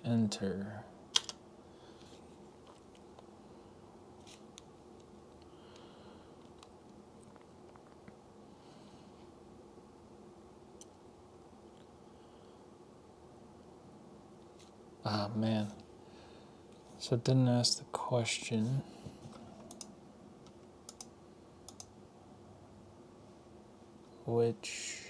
enter. Ah, man. So it didn't ask the question. Which...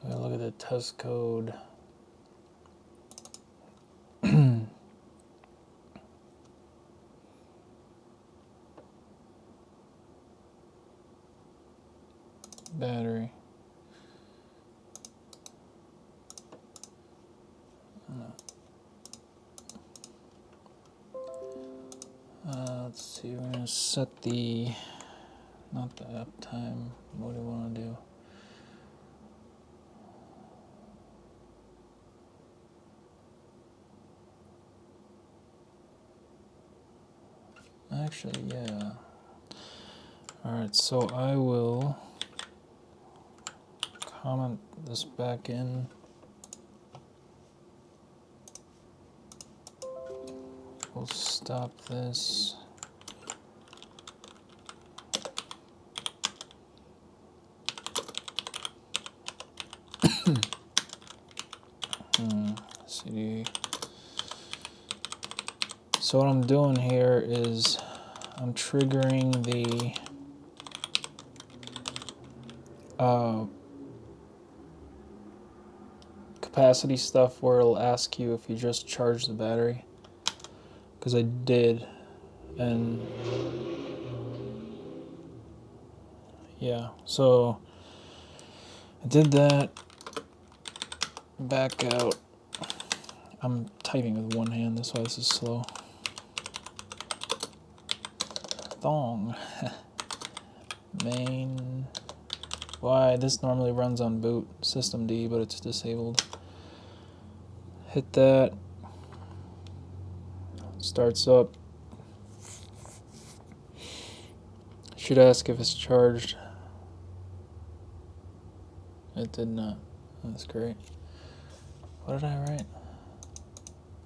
look at the test code. Battery. Let's see, we're going to set the, not the uptime, what do we want to do? Actually, yeah. Alright, so I will comment this back in. We'll stop this. CD. So what I'm doing here is I'm triggering the capacity stuff where it'll ask you if you just charged the battery, because I did, and yeah, so I did that. Back out. I'm typing with one hand, that's why this is slow. Thong. Main. Why? This normally runs on boot system D, but it's disabled. Hit that. Starts up. Should ask if it's charged. It did not. That's great. What did I write?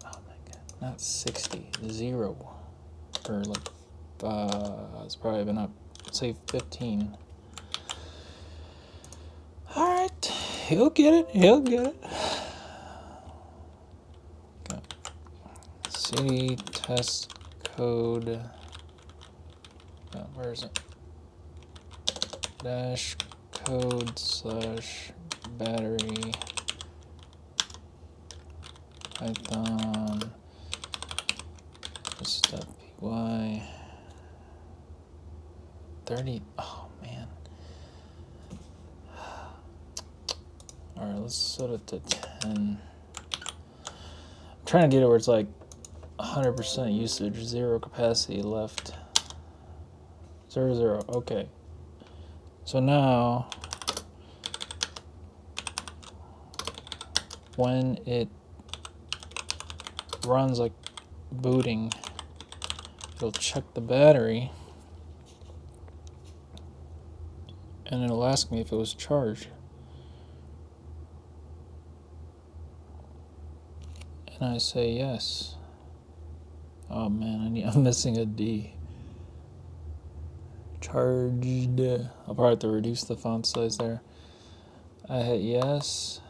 Oh my god. Not 60. 0. Or like, it's probably been up. Say 15. Alright. He'll get it. He'll get it. Okay. CD test code. Oh, where is it? Dash code slash battery Python .py 30. Oh man. Alright, let's set it to 10. I'm trying to get it where it's like 100% usage, 0 capacity left. 0, 0. Okay. So now, when it runs like booting, it'll check the battery and it'll ask me if it was charged. And I say yes. Oh man, I'm missing a D. Charged. I'll probably have to reduce the font size there. I hit yes.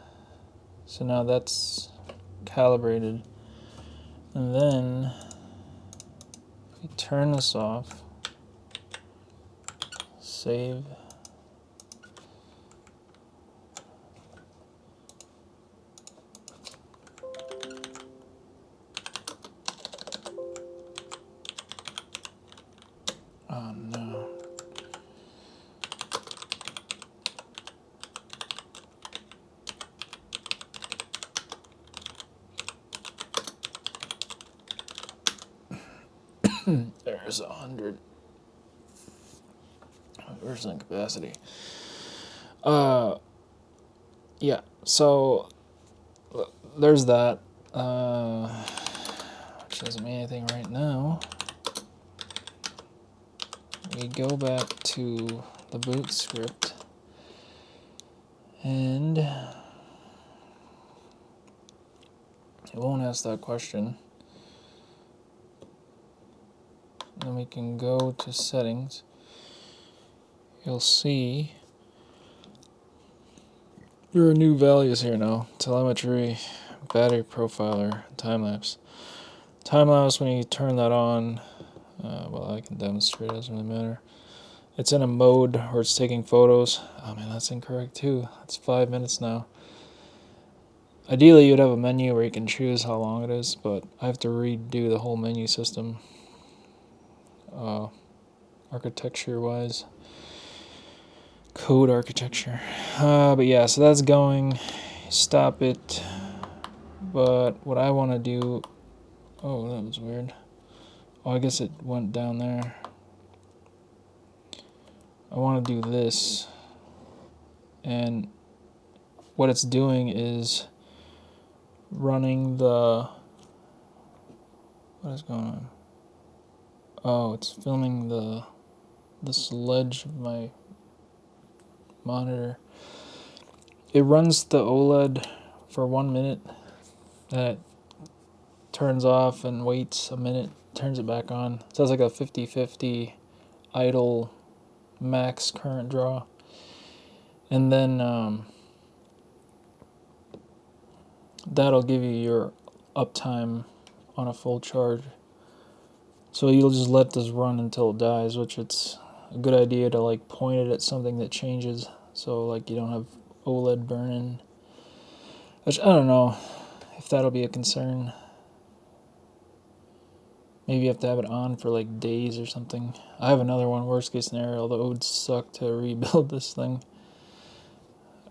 So now that's calibrated. And then if you turn this off, save. Oh no. There's 100% capacity. Yeah, so there's that. Which doesn't mean anything right now. We go back to the boot script, and it won't ask that question. Then we can go to settings. You'll see there are new values here now. Telemetry, battery profiler, time-lapse. Time-lapse, when you turn that on, well, I can demonstrate, it doesn't really matter. It's in a mode where it's taking photos. Oh man, that's incorrect too. It's 5 minutes now. Ideally, you'd have a menu where you can choose how long it is, but I have to redo the whole menu system, architecture-wise. Code architecture. But yeah, so that's going. Stop it. But what I want to do... Oh, that was weird. Oh, I guess it went down there. I want to do this. And what it's doing is running the... What is going on? Oh, it's filming the ledge of my monitor. It runs the OLED for 1 minute, then it turns off and waits a minute, turns it back on. So it's like a 50-50 idle max current draw. And then that'll give you your uptime on a full charge. So you'll just let this run until it dies, which it's a good idea to like point it at something that changes, so like you don't have OLED burn-in. Which I don't know if that'll be a concern. Maybe you have to have it on for like days or something. I have another one, worst case scenario, although it would suck to rebuild this thing.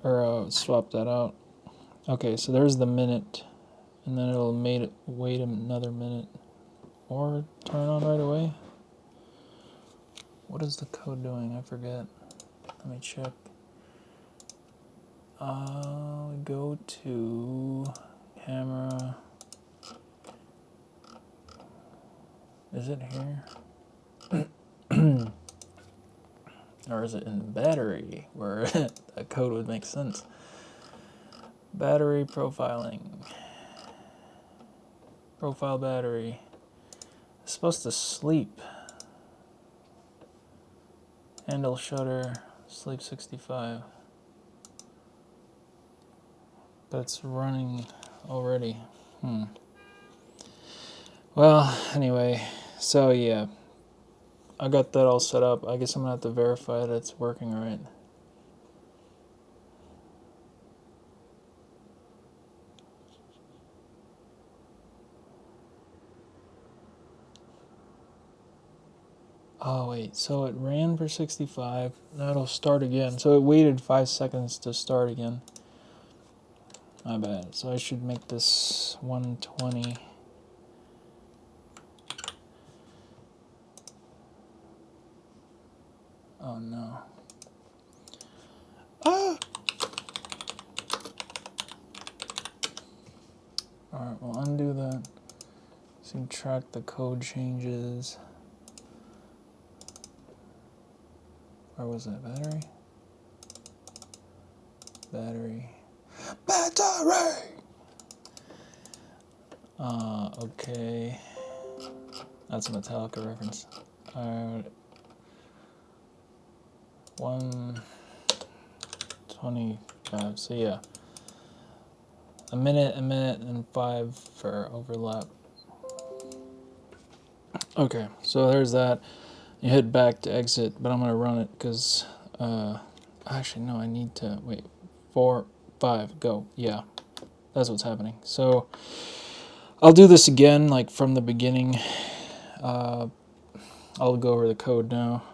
Or swap that out. Okay, so there's the minute, and then it'll wait another minute. Or turn on right away. What is the code doing? I forget. Let me check. Go to camera. Is it here? Or is it in battery, where that code would make sense? Battery profiling. Profile battery. It's supposed to sleep. Handle shutter, sleep 65. But it's running already. Well, anyway, so yeah. I got that all set up. I guess I'm gonna have to verify that it's working right. Oh wait, so it ran for 65. Now it'll start again. So it waited 5 seconds to start again. My bad. So I should make this 120. Oh no. Ah! Alright, we'll undo that. Subtract the code changes. Where was that? Battery? Battery. Battery! Okay. That's a Metallica reference. Alright. 125. So yeah. A minute, and 5 for overlap. Okay, so there's that. You hit back to exit, but I'm going to run it because, actually, no, I need to, wait, 4, 5, go. Yeah, that's what's happening. So I'll do this again, like from the beginning. I'll go over the code now.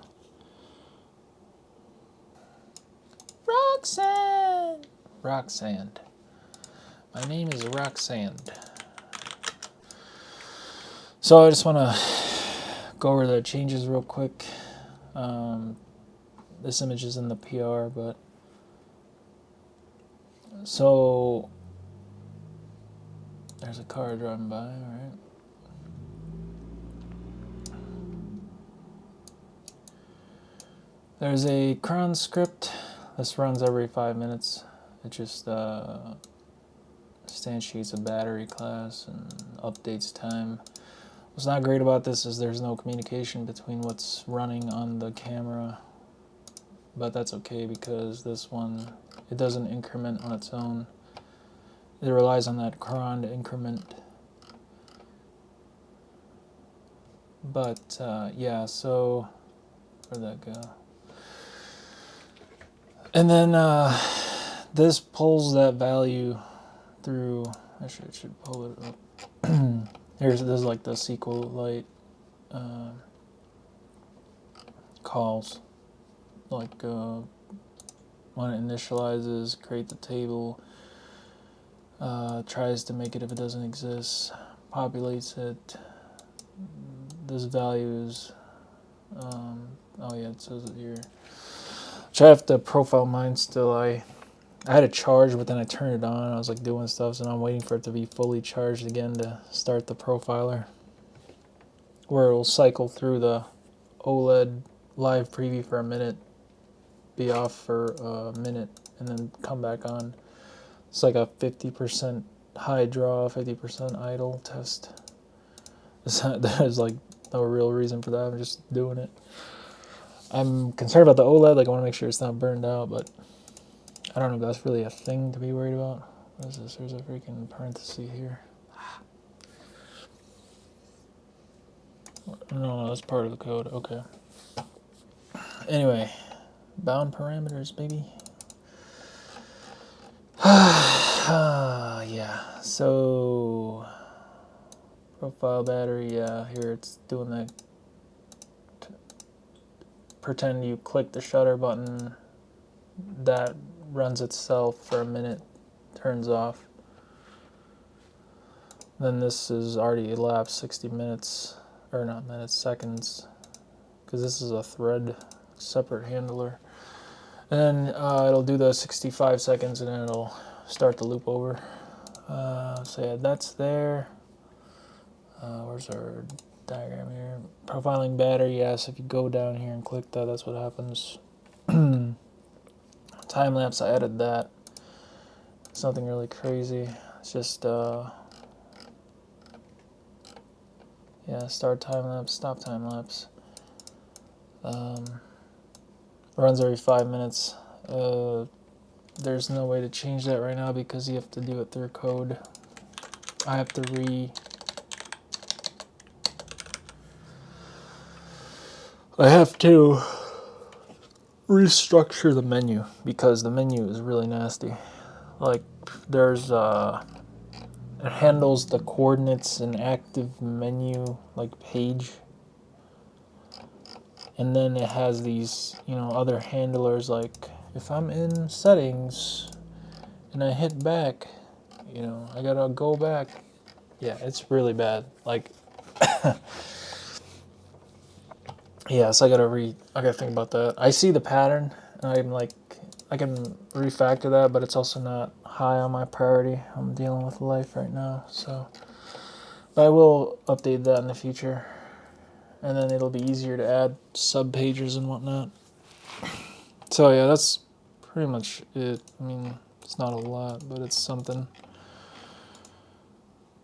Roxanne. My name is Roxanne. So I just want to go over the changes real quick. This image is in the PR, but So there's a car driving by, alright. There's a cron script. This runs every 5 minutes. It just instantiates a battery class and updates time. What's not great about this is there's no communication between what's running on the camera, but that's okay because this one, it doesn't increment on its own. It relies on that cron to increment. But yeah, so where'd that go? And then this pulls that value through. Actually, it should pull it up. This is like the SQLite calls, like when it initializes, create the table, tries to make it if it doesn't exist, populates it. This value is, oh yeah, it says it here. Which I have to profile mine still. I had it charged, but then I turned it on. I was like doing stuff, so now I'm waiting for it to be fully charged again to start the profiler, where it will cycle through the OLED live preview for a minute, be off for a minute, and then come back on. It's like a 50% high draw, 50% idle test. There's like no real reason for that. I'm just doing it. I'm concerned about the OLED. Like I want to make sure it's not burned out, but I don't know if that's really a thing to be worried about. What is this? There's a freaking parenthesis here. No, that's part of the code. Okay. Anyway, bound parameters, baby. Yeah. So profile battery. Yeah, here it's doing that. Pretend you click the shutter button. That runs itself for a minute, turns off. Then this is already elapsed 60 minutes, or not minutes, seconds, because this is a thread separate handler. And then it'll do the 65 seconds and then it'll start the loop over. So yeah, that's there. Where's our diagram here? Profiling battery, yes, if you go down here and click that, that's what happens. Time lapse, I added that. It's nothing really crazy. It's just yeah, start time lapse, stop time lapse. Runs every 5 minutes. There's no way to change that right now because you have to do it through code. I have to restructure the menu because the menu is really nasty. Like there's it handles the coordinates and active menu like page, and then it has these other handlers like if I'm in settings and I hit back, I gotta go back. Yeah, it's really bad. Like yeah, so I gotta think about that. I see the pattern and I'm like I can refactor that, but it's also not high on my priority. I'm dealing with life right now, so but I will update that in the future, and then it'll be easier to add sub pages and whatnot. So yeah, that's pretty much it. I mean, it's not a lot, but it's something.